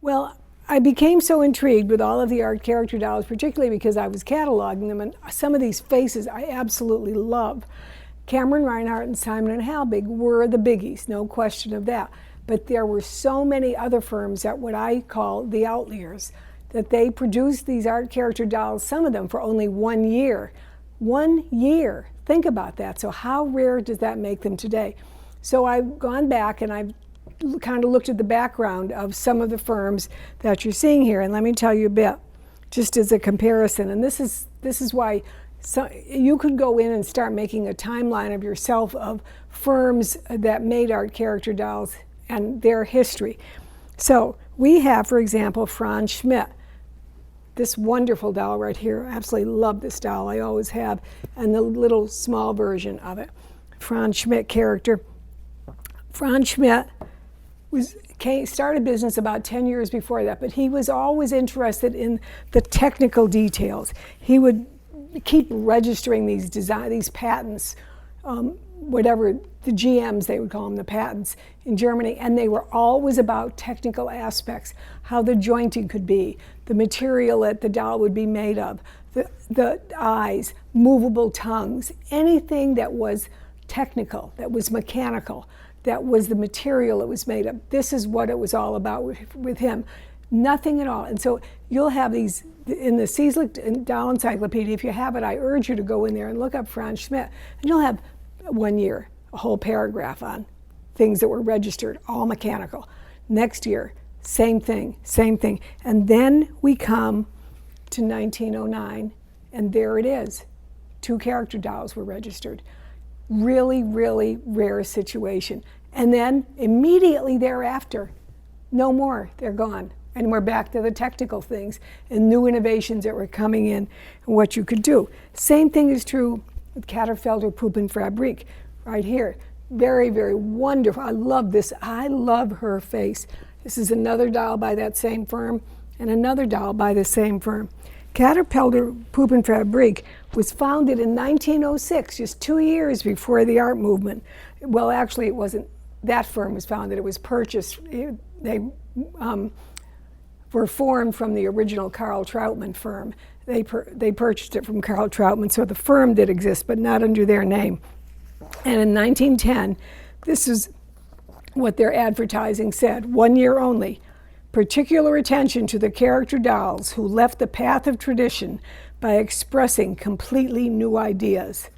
Well, I became so intrigued with all of the art character dolls, particularly because I was cataloging them, and some of these faces I absolutely love. Cameron Reinhardt and Simon and Halbig were the biggies, no question of that. But there were so many other firms at what I call the outliers, that they produced these art character dolls, some of them for only 1 year. 1 year, think about that. So how rare does that make them today? So I've gone back and I've kind of looked at the background of some of the firms that you're seeing here, and let me tell you a bit, just as a comparison. And this is why you could go in and start making a timeline of yourself of firms that made art character dolls and their history. So we have, for example, Franz Schmidt. This wonderful doll right here. I absolutely love this doll. I always have. And the little small version of it. Franz Schmidt character. Franz Schmidt started business about 10 years before that, but he was always interested in the technical details. He would keep registering these patents, whatever the GMs, they would call them, the patents in Germany, and they were always about technical aspects, how the jointing could be, the material that the doll would be made of, the eyes, movable tongues, anything that was technical, that was mechanical, that was the material it was made of. This is what it was all about with him. Nothing at all. And so you'll have these, in the Cieslik Doll Encyclopedia, if you have it, I urge you to go in there and look up Franz Schmidt. And you'll have 1 year, a whole paragraph on things that were registered, all mechanical. Next year, same thing, same thing. And then we come to 1909, and there it is. 2 character dolls were registered. Really, really rare situation. And then immediately thereafter, no more, they're gone. And we're back to the technical things and new innovations that were coming in and what you could do. Same thing is true with Caterfelder Puppenfabrik right here. Very, very wonderful. I love this. I love her face. This is another doll by that same firm and another doll by the same firm. Caterpillar Puppenfabrik was founded in 1906, just 2 years before the art movement. Well, actually, it wasn't. That firm was founded. It was purchased. They were formed from the original Carl Trautmann firm. They purchased it from Carl Trautmann, so the firm did exist, but not under their name. And in 1910, this is what their advertising said: 1 year only. Particular attention to the character dolls who left the path of tradition by expressing completely have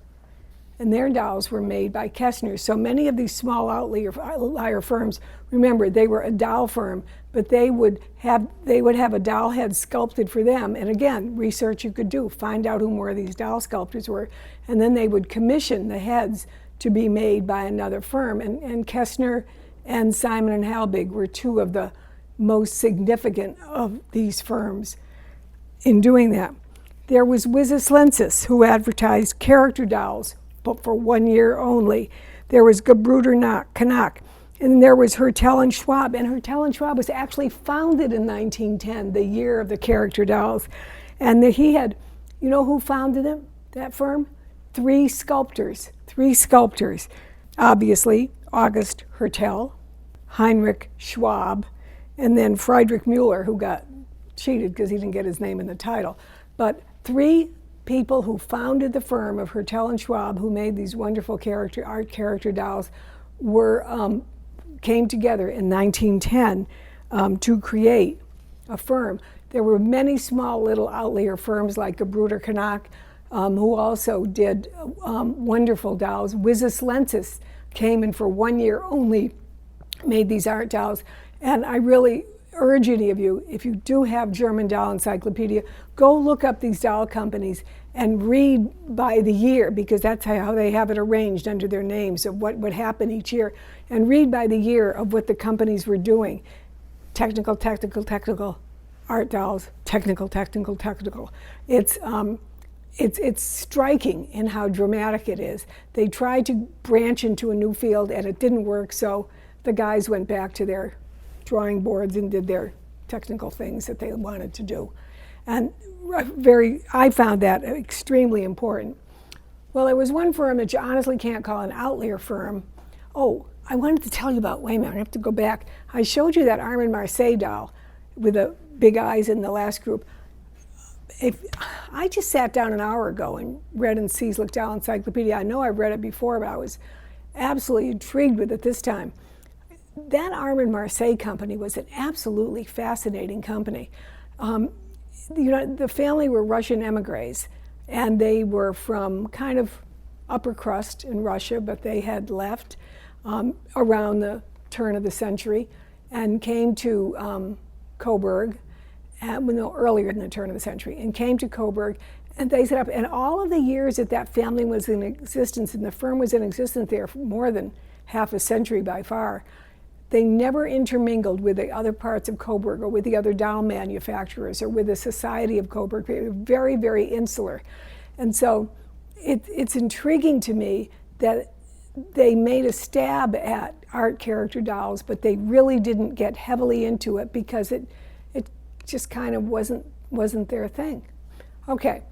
And their dolls were made by Kessner. So many of these small outlier firms, remember, they were a doll firm, but they would have a doll head sculpted for them. And again, research you could do, find out who more of these doll sculptors were, and then they would commission the heads to be made by another firm. And Kessner and Simon and Halbig were 2 of the most significant of these firms in doing that. There was Wizeslensis, who advertised character dolls, but for 1 year only. There was Gebruder Heubach, and there was Hertel and Schwab. And Hertel and Schwab was actually founded in 1910, the year of the character dolls. And he had, you know who founded them, that firm? 3 sculptors. Obviously, August Hertel, Heinrich Schwab, and then Friedrich Müller, who got cheated because he didn't get his name in the title. But 3 people who founded the firm of Hertel and Schwab, who made these wonderful art character dolls, came together in 1910 to create a firm. There were many small little outlier firms like Gebruder Heubach, who also did wonderful dolls. Wizeslensis came and for 1 year only made these art dolls. And I really urge any of you, if you do have German Doll Encyclopedia, go look up these doll companies and read by the year, because that's how they have it arranged under their names of what would happen each year. And read by the year of what the companies were doing. Technical, art dolls, technical. It's striking in how dramatic it is. They tried to branch into a new field and it didn't work, so the guys went back to their drawing boards and did their technical things that they wanted to do. And I found that extremely important. Well, there was one firm that you honestly can't call an outlier firm. Oh, I wanted to tell you about, wait a minute, I have to go back. I showed you that Armand Marseille doll. with the big eyes in the last group. I just sat down an hour ago and read in C's Lichtenau Encyclopedia. I know I've read it before, but I was absolutely intrigued with it this time. That Armand Marseille company was an absolutely fascinating company. The family were Russian emigres, and they were from kind of upper crust in Russia, but they had left around the turn of the century and came to Coburg, earlier than the turn of the century, and came to Coburg, and they set up, and all of the years that family was in existence, and the firm was in existence there for more than half a century by far, they never intermingled with the other parts of Coburg or with the other doll manufacturers or with the Society of Coburg. They were very, very insular. And so it's intriguing to me that they made a stab at art character dolls, but they really didn't get heavily into it because it just kind of wasn't their thing. Okay,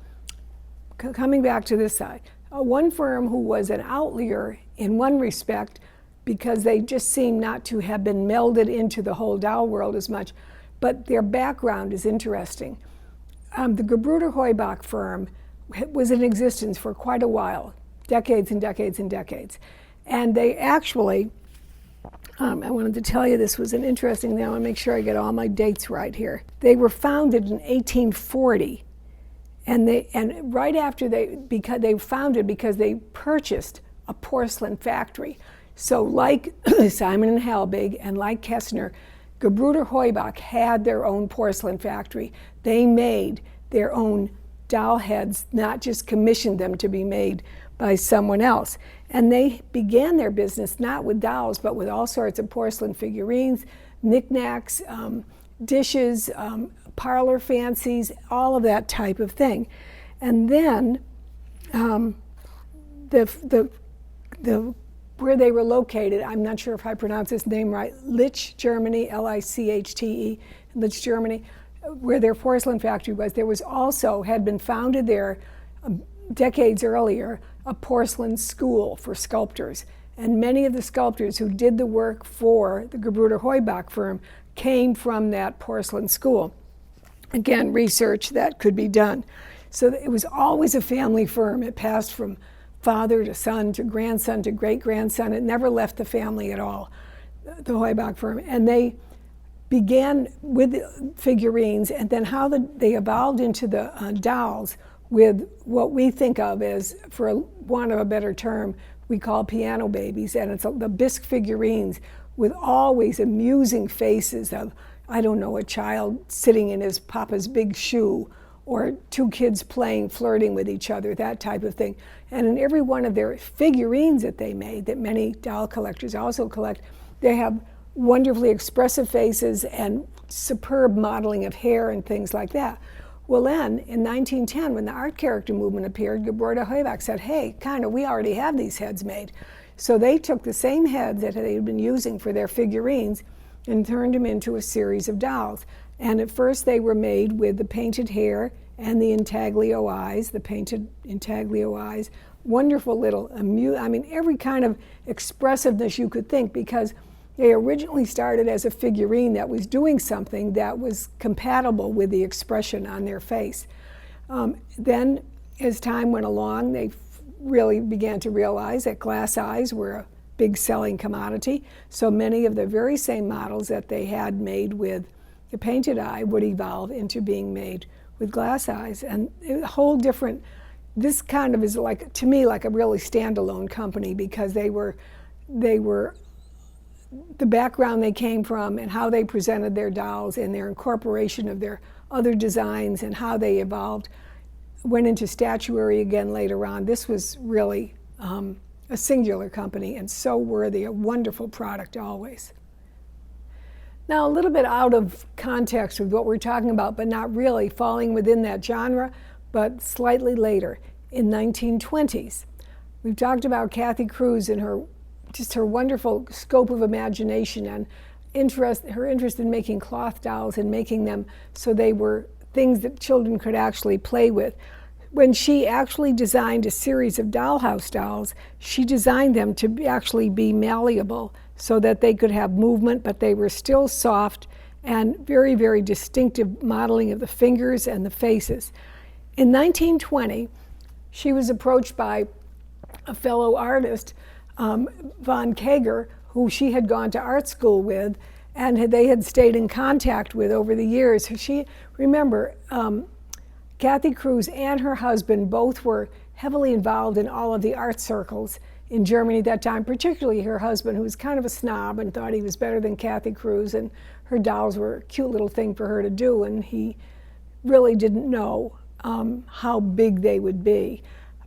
coming back to this side. One firm who was an outlier in one respect, because they just seem not to have been melded into the whole doll world as much, but their background is interesting. The Gebruder Heubach firm was in existence for quite a while, decades and decades and decades. And they actually, I wanted to tell you this was an interesting thing. I want to make sure I get all my dates right here. They were founded in 1840, and right after they founded because they purchased a porcelain factory. So like Simon & Halbig and like Kessner, Gebruder Heubach had their own porcelain factory. They made their own doll heads, not just commissioned them to be made by someone else. And they began their business not with dolls, but with all sorts of porcelain figurines, knickknacks, dishes, parlor fancies, all of that type of thing. And then where they were located, I'm not sure if I pronounce his name right, Lich, Germany, Lichte, Lich, Germany, where their porcelain factory was. There was also, had been founded there decades earlier, a porcelain school for sculptors. And many of the sculptors who did the work for the Gebruder Heubach firm came from that porcelain school. Again, research that could be done. So it was always a family firm. It passed from father to son to grandson to great-grandson. It never left the family at all, the Heubach firm. And they began with figurines, and then how they evolved into the dolls with what we think of as, for want of a better term, we call piano babies. And it's the bisque figurines with always amusing faces of, I don't know, a child sitting in his papa's big shoe, or two kids playing, flirting with each other, that type of thing. And in every one of their figurines that they made, that many doll collectors also collect, they have wonderfully expressive faces and superb modeling of hair and things like that. Well then, in 1910, when the art character movement appeared, Gebruder Heubach said, hey, we already have these heads made. So they took the same heads that they had been using for their figurines and turned them into a series of dolls. And at first they were made with the painted hair and the intaglio eyes, the painted intaglio eyes, wonderful little, every kind of expressiveness you could think, because they originally started as a figurine that was doing something that was compatible with the expression on their face. Then, as time went along, they really began to realize that glass eyes were a big selling commodity. So many of the very same models that they had made with the painted eye would evolve into being made with glass eyes. And a whole different, this kind of is like, to me, like a really standalone company, because they were the background they came from and how they presented their dolls and their incorporation of their other designs and how they evolved, went into statuary again later on. This was really a singular company and so worthy, a wonderful product always. Now, a little bit out of context with what we're talking about, but not really falling within that genre, but slightly later, in 1920s. We've talked about Kathe Kruse and her wonderful scope of imagination and her interest in making cloth dolls and making them so they were things that children could actually play with. When she actually designed a series of dollhouse dolls, she designed them to actually be malleable so that they could have movement, but they were still soft and very, very distinctive modeling of the fingers and the faces. In 1920, she was approached by a fellow artist, von Kager, who she had gone to art school with, and they had stayed in contact with over the years. Remember, Kathe Kruse and her husband both were heavily involved in all of the art circles in Germany at that time, particularly her husband, who was kind of a snob and thought he was better than Kathe Kruse, and her dolls were a cute little thing for her to do, and he really didn't know how big they would be.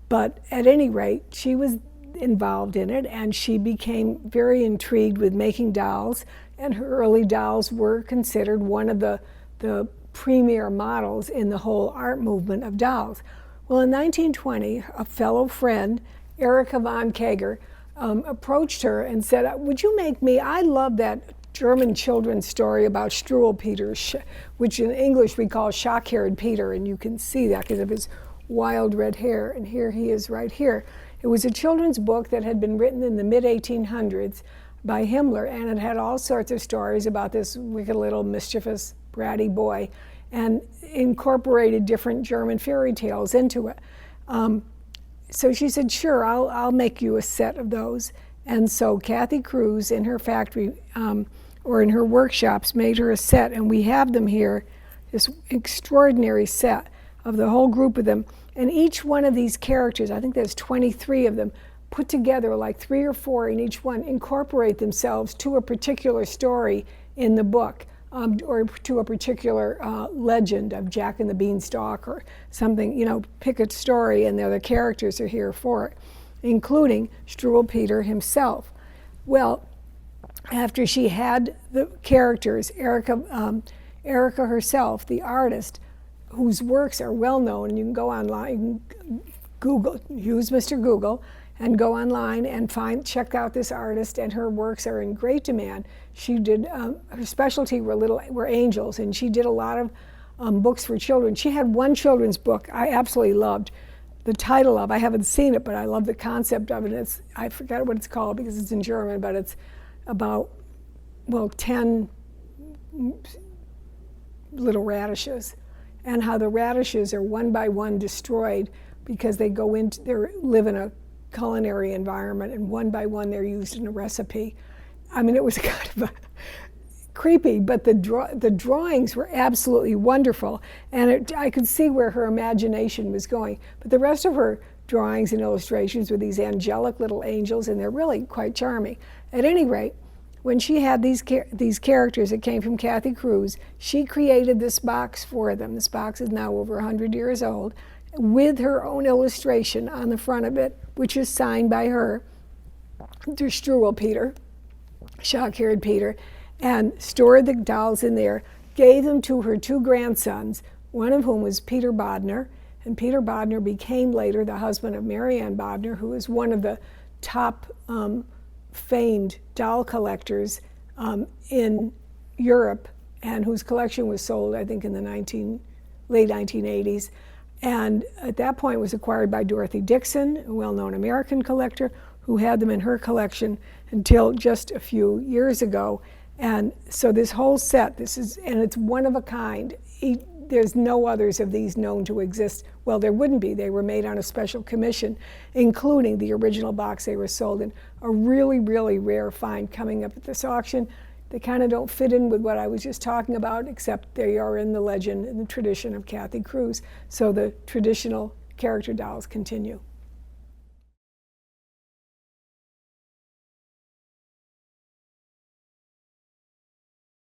But at any rate, she was involved in it, and she became very intrigued with making dolls, and her early dolls were considered one of the premier models in the whole art movement of dolls. Well, in 1920, a fellow friend, Erika von Kager, approached her and said, would you make me, I love that German children's story about Struwwelpeter, which in English we call shock-haired Peter, and you can see that because of his wild red hair, and here he is right here. It was a children's book that had been written in the mid-1800s by Himmler, and it had all sorts of stories about this wicked little mischievous, bratty boy, and incorporated different German fairy tales into it. So she said, sure, I'll make you a set of those. And so Kathe Kruse in her factory, or in her workshops, made her a set, and we have them here, this extraordinary set of the whole group of them. And each one of these characters, I think there's 23 of them, put together, like 3 or 4 in each one, incorporate themselves to a particular story in the book, or to a particular legend of Jack and the Beanstalk or something, you know, pick a story and the other characters are here for it, including Struwwelpeter himself. Well, after she had the characters, Erika herself, the artist, whose works are well known, and you can go online, you can Google, use Mr. Google, and go online and check out this artist, and her works are in great demand. She did, her specialty were angels, and she did a lot of books for children. She had one children's book I absolutely loved. The title of, I haven't seen it, but I love the concept of it. I forgot what it's called because it's in German, but it's about, well, 10 little radishes, and how the radishes are one by one destroyed because they live in a culinary environment, and one by one they're used in a recipe. I mean, it was kind of creepy, but the drawings were absolutely wonderful, and I could see where her imagination was going. But the rest of her drawings and illustrations were these angelic little angels, and they're really quite charming. At any rate, when she had these characters that came from Kathe Kruse, she created this box for them. This box is now over 100 years old, with her own illustration on the front of it, which is signed by her, to Struwwelpeter, shock-haired Peter, and stored the dolls in there, gave them to her 2 grandsons, one of whom was Peter Bodner, and Peter Bodner became later the husband of Marianne Bodner, who was one of the top famed doll collectors in Europe, and whose collection was sold, I think, in the late 1980s. And at that point was acquired by Dorothy Dixon, a well-known American collector, who had them in her collection until just a few years ago. And so this whole set, and it's one of a kind. There's no others of these known to exist. Well, there wouldn't be. They were made on a special commission, including the original box they were sold in. A really, really rare find coming up at this auction. They kind of don't fit in with what I was just talking about, except they are in the legend and the tradition of Kathe Kruse. So the traditional character dolls continue.